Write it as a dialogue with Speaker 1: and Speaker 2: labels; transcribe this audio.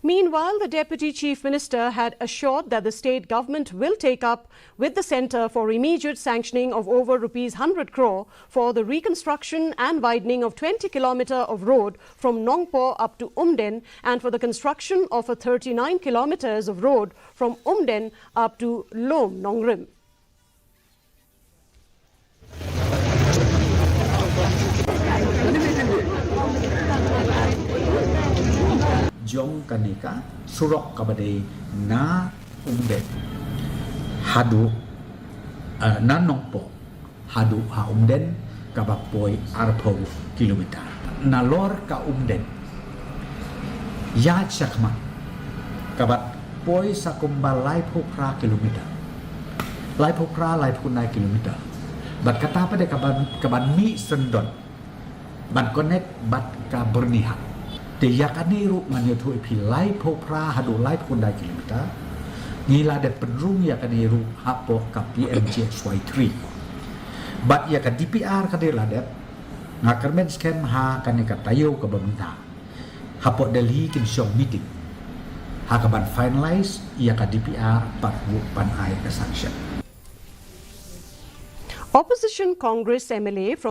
Speaker 1: Meanwhile, the Deputy Chief Minister had assured that the state government will take up with the centre for immediate sanctioning of over rupees 100 crore for the reconstruction and widening of 20 kilometre of road from Nongpoh up to Umden and for the construction of a 39 kilometres of road from Umden up to Lom Nongrim.
Speaker 2: Jong kanika surok kabadai na Umden hadu na Nongpoh hadu ha Umden kabapoi 40 kilometer na lor ka Umden ya chakma kabat poi sakumbal lai pokra kilometer lai pokra lai punai kilometer bat kata pada kaban mi sendon ban connect bat ka bernihat te yakaniru manyotu pilai popra hadu lai pundai kilometer ngila de pedrung yakaniru hapo ka PMJ SY3 bat yakan DPR kadela de ngakarmen skem ha kanika tayo ka bamta hapo Delhi kin shong meeting ha kaban finalize yaka DPR patwu panai ka sanction.
Speaker 1: Opposition Congress MLA from